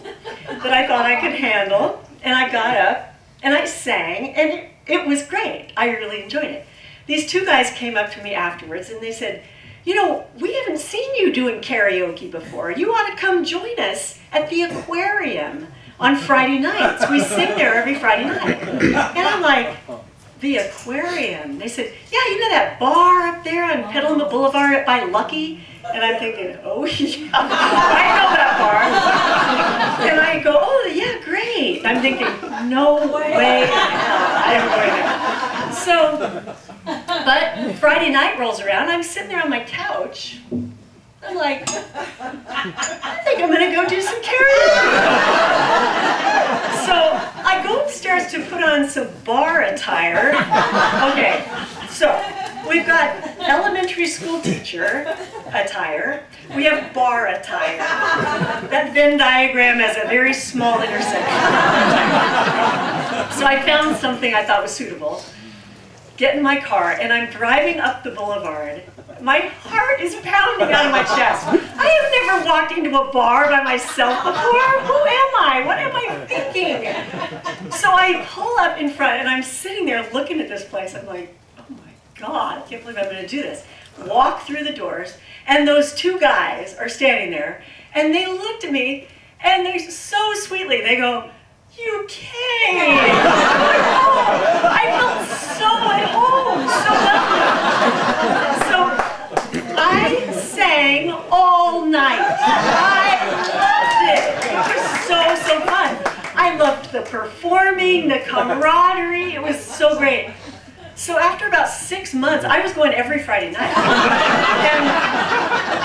that I thought I could handle, and I got up, and I sang, and it was great. I really enjoyed it. These two guys came up to me afterwards, and they said, you know, we haven't seen you doing karaoke before. You ought to come join us at the aquarium on Friday nights. We sing there every Friday night. And I'm like, the aquarium? They said, yeah, you know that bar up there on Petaluma Boulevard by Lucky? And I'm thinking, oh yeah, I know that bar. And I go, oh yeah, great. I'm thinking, no way in hell I'm going there. So, but Friday night rolls around, I'm sitting there on my couch. I'm like, I think I'm gonna go do some karaoke. So I go upstairs to put on some bar attire. Okay, so we've got elementary school teacher attire. We have bar attire. That Venn diagram has a very small intersection. So I found something I thought was suitable. Get in my car, and I'm driving up the boulevard. My heart is pounding out of my chest. I have never walked into a bar by myself before. Who am I? What am I thinking? So I pull up in front, and I'm sitting there looking at this place. I'm like, oh my God, I can't believe I'm going to do this. Walk through the doors, and those two guys are standing there, and they looked at me, and they so sweetly, they go, UK! Oh, I felt so at home, so welcome. So I sang all night. I loved it. It was so fun. I loved the performing, the camaraderie. It was so great. So after about 6 months, I was going every Friday night.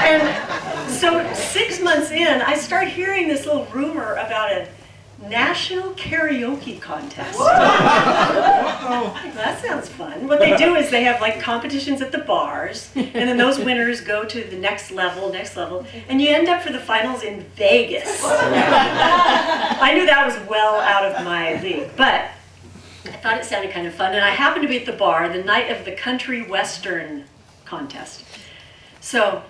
And so 6 months in, I start hearing this little rumor about a national karaoke contest. That sounds fun. What they do is they have like competitions at the bars, and then those winners go to the next level, and you end up for the finals in Vegas. I knew that was well out of my league, but I thought it sounded kind of fun, and I happened to be at the bar the night of the country western contest. So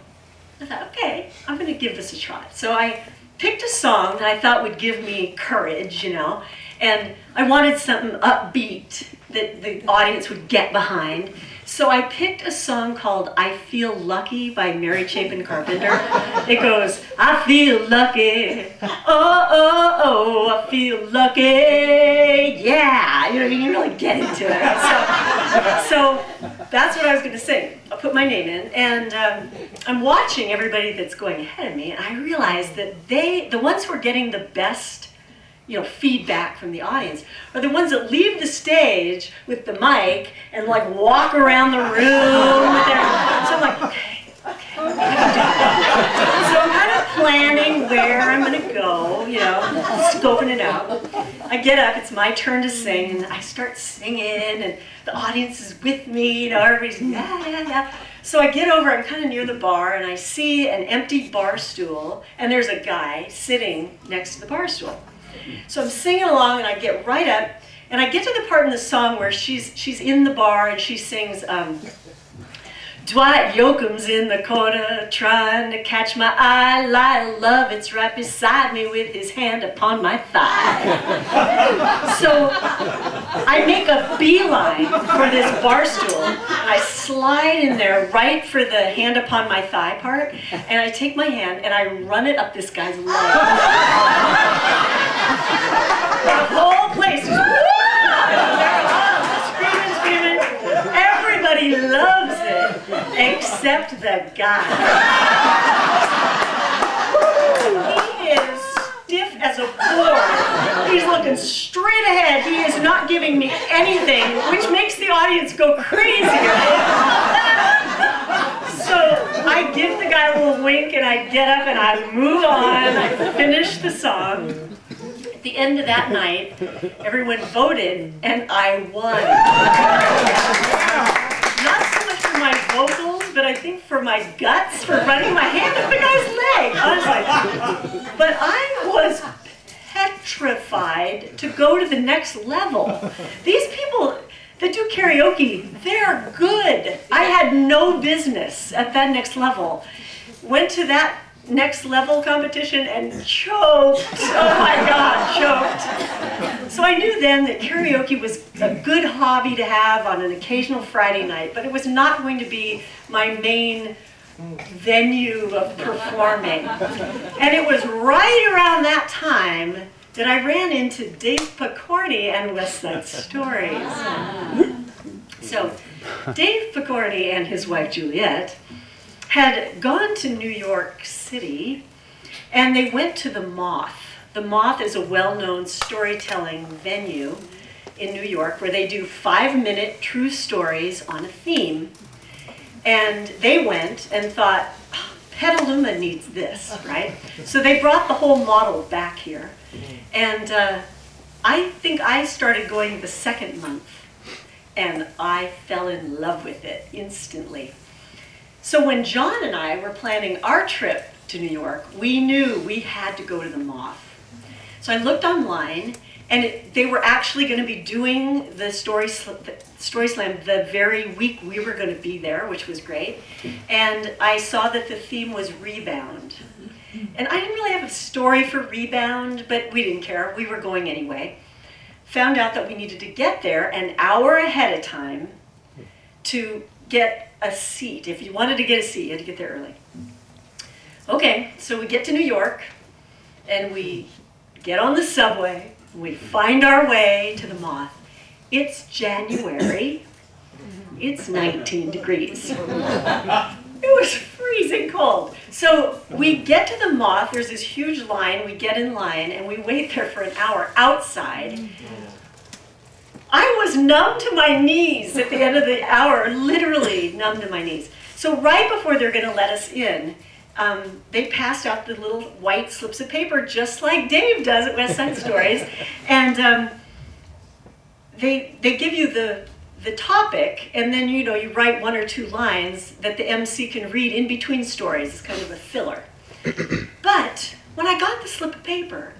I thought, okay, I'm going to give this a try. So I picked a song that I thought would give me courage, you know, and I wanted something upbeat that the audience would get behind. So I picked a song called I Feel Lucky by Mary Chapin Carpenter. It goes, I feel lucky, oh, I feel lucky, yeah. You know, you can really get into it. So that's what I was going to sing. I put my name in, and I'm watching everybody that's going ahead of me, and I realized that the ones who are getting the best, you know, feedback from the audience are the ones that leave the stage with the mic and like walk around the room with their, so I'm like, okay, so I'm kind of planning where I'm going to go, you know, scoping it out. I get up, it's my turn to sing, and I start singing, and the audience is with me, you know, everybody's yeah. So I get over, I'm kind of near the bar, and I see an empty bar stool, and there's a guy sitting next to the bar stool. So I'm singing along, and I get right up, and I get to the part in the song where she's in the bar, and she sings, Dwight Yoakam's in the corner trying to catch my eye. Lyle Lovett's right beside me with his hand upon my thigh. So I make a beeline for this bar stool. I slide in there right for the hand upon my thigh part, and I take my hand and I run it up this guy's leg. The whole place is screaming. Everybody loves it, except the guy. He is stiff as a board. He's looking straight ahead. He is not giving me anything, which makes the audience go crazy. So I give the guy a little wink, and I get up and I move on. I finish the song. At the end of that night, everyone voted, and I won. Not so much for my vocals, but I think for my guts, for running my hand up the guy's leg, honestly. But I was petrified to go to the next level. These people that do karaoke, they're good. I had no business at that next level. Went to that next level competition and choked. Oh my God, choked. So I knew then that karaoke was a good hobby to have on an occasional Friday night, but it was not going to be my main venue of performing. And it was right around that time that I ran into Dave Picorni and WestSide Stories. So Dave Picorni and his wife Juliet had gone to New York City, and they went to the Moth. The Moth is a well-known storytelling venue in New York where they do 5-minute true stories on a theme. And they went and thought, oh, Petaluma needs this, right? So they brought the whole model back here. And I think I started going the second month, and I fell in love with it instantly. So when John and I were planning our trip to New York, we knew we had to go to the Moth. So I looked online, and they were actually going to be doing the Story Slam the very week we were going to be there, which was great. And I saw that the theme was Rebound. And I didn't really have a story for Rebound, but we didn't care. We were going anyway. Found out that we needed to get there an hour ahead of time to get a seat. If you wanted to get a seat, you had to get there early. Okay, so we get to New York, and we get on the subway, We find our way to the moth. It's January. It's 19 degrees. It was freezing cold. So we get to the moth. There's this huge line. We get in line, and we wait there for an hour outside. I was numb to my knees at the end of the hour, literally numb to my knees. So right before they're going to let us in, they passed out the little white slips of paper, just like Dave does at WestSide Stories. And they give you the topic, and then you write 1 or 2 lines that the MC can read in between stories. It's kind of a filler. But when I got the slip of paper,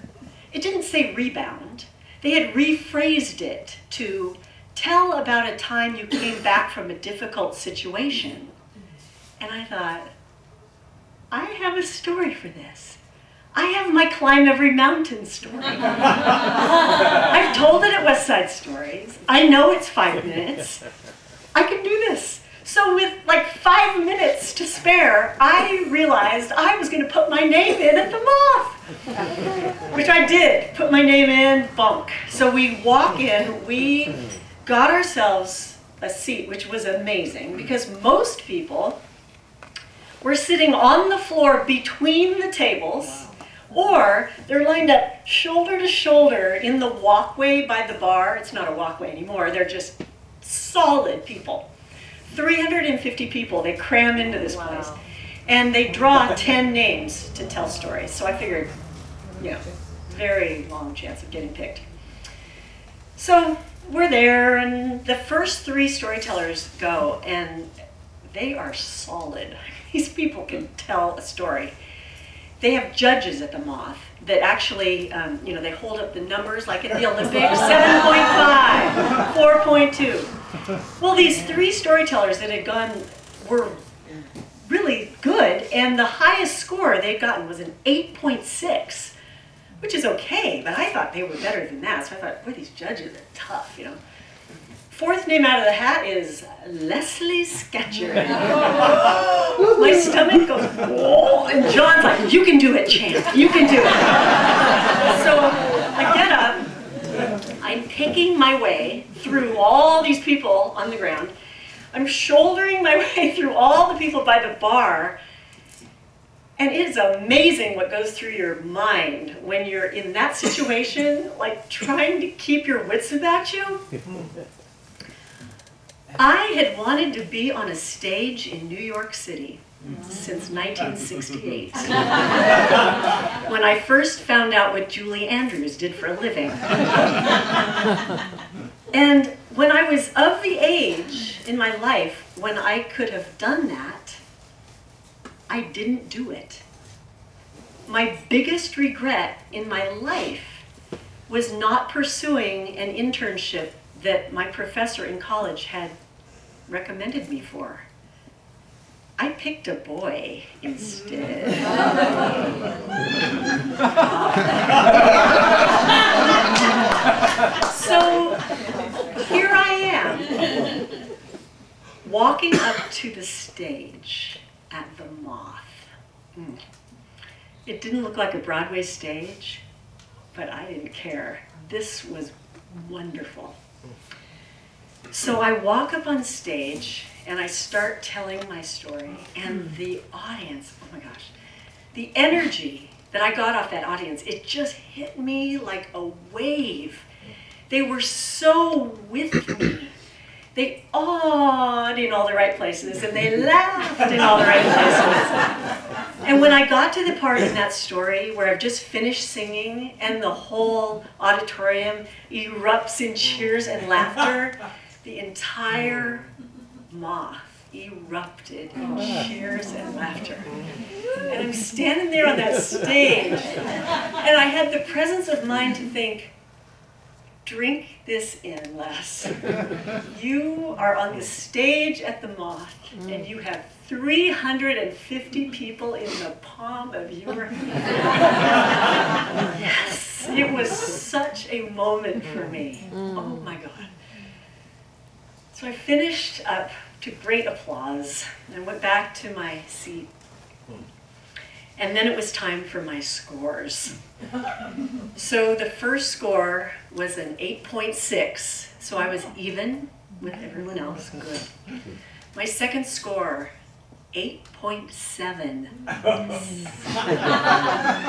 it didn't say rebound. They had rephrased it to tell about a time you came back from a difficult situation. And I thought, I have a story for this. I have my Climb Every Mountain story. I've told it at WestSide Stories. I know it's 5 minutes. I can do this. So with like 5 minutes to spare, I realized I was going to put my name in at the moth. Which I did. Put my name in, bunk. So we walk in, we got ourselves a seat, which was amazing, because most people were sitting on the floor between the tables, or they're lined up shoulder to shoulder in the walkway by the bar. It's not a walkway anymore. They're just solid people. 350 people, they cram into this place. And they draw 10 names to tell stories. So I figured, very long chance of getting picked. So we're there, and the first 3 storytellers go, and they are solid. These people can tell a story. They have judges at the Moth that actually, they hold up the numbers like in the Olympics, 7.5, 4.2. Well, these 3 storytellers that had gone were really good, and the highest score they'd gotten was an 8.6, which is okay, but I thought they were better than that, so I thought, boy, these judges are tough, 4th name out of the hat is Leslie Sketcher. My stomach goes, whoa, and John's like, you can do it, champ, you can do it. So I get up, I'm picking my way through all these people on the ground. I'm shouldering my way through all the people by the bar, and it is amazing what goes through your mind when you're in that situation, like trying to keep your wits about you. I had wanted to be on a stage in New York City since 1968, when I first found out what Julie Andrews did for a living. And when I was of the age in my life when I could have done that, I didn't do it. My biggest regret in my life was not pursuing an internship that my professor in college had recommended me for. I picked a boy instead. So here I am, walking up to the stage at the Moth. It didn't look like a Broadway stage, but I didn't care. This was wonderful. So I walk up on stage and I start telling my story, and the audience, oh my gosh, the energy that I got off that audience, it just hit me like a wave. They were so with me. They awed in all the right places, and they laughed in all the right places. And when I got to the part in that story where I've just finished singing and the whole auditorium erupts in cheers and laughter, the entire Moth erupted in cheers and laughter. And I'm standing there on that stage, and I had the presence of mind to think, drink this in, Les. You are on the stage at the Moth, and you have 350 people in the palm of your hand. Yes, it was such a moment for me. Oh my God. So I finished up to great applause and went back to my seat. And then it was time for my scores. So the first score was an 8.6, so I was even with everyone else, good. My second score, 8.7.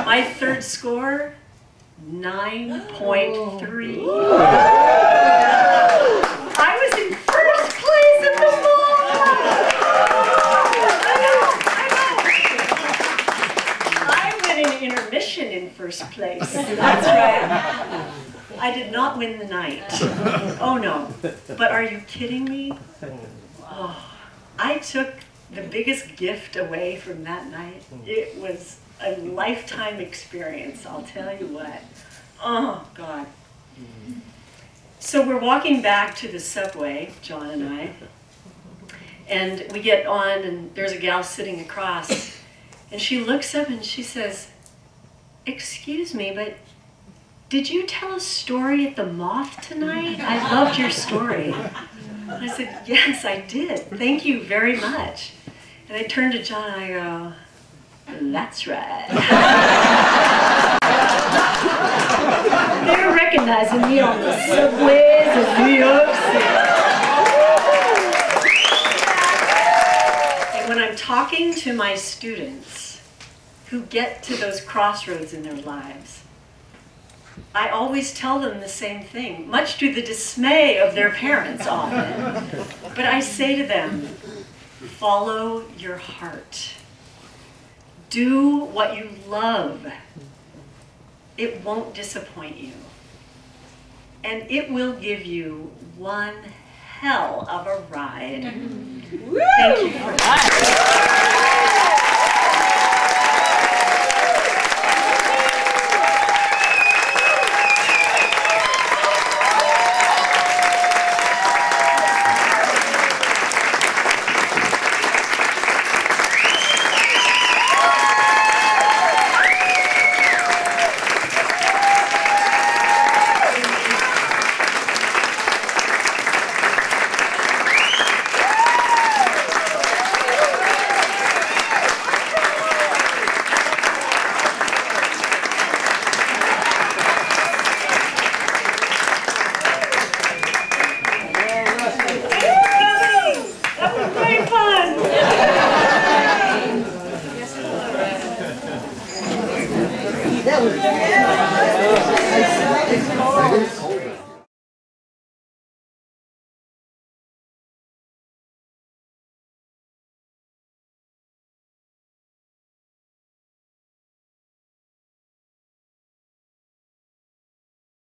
My third score, 9.3. I was in first place at the mall. Intermission in first place. That's right. I did not win the night. Oh no. But are you kidding me? Oh, I took the biggest gift away from that night. It was a lifetime experience, I'll tell you what. Oh God. So we're walking back to the subway, John and I, and we get on and there's a gal sitting across and she looks up and she says, "Excuse me, but did you tell a story at the Moth tonight? I loved your story." And I said, "Yes, I did. Thank you very much." And I turned to John and I go, "That's right." They're recognizing me on the subways of New York City. And when I'm talking to my students who get to those crossroads in their lives, I always tell them the same thing, much to the dismay of their parents often. But I say to them, follow your heart. Do what you love. It won't disappoint you. And it will give you one hell of a ride. Thank you for that.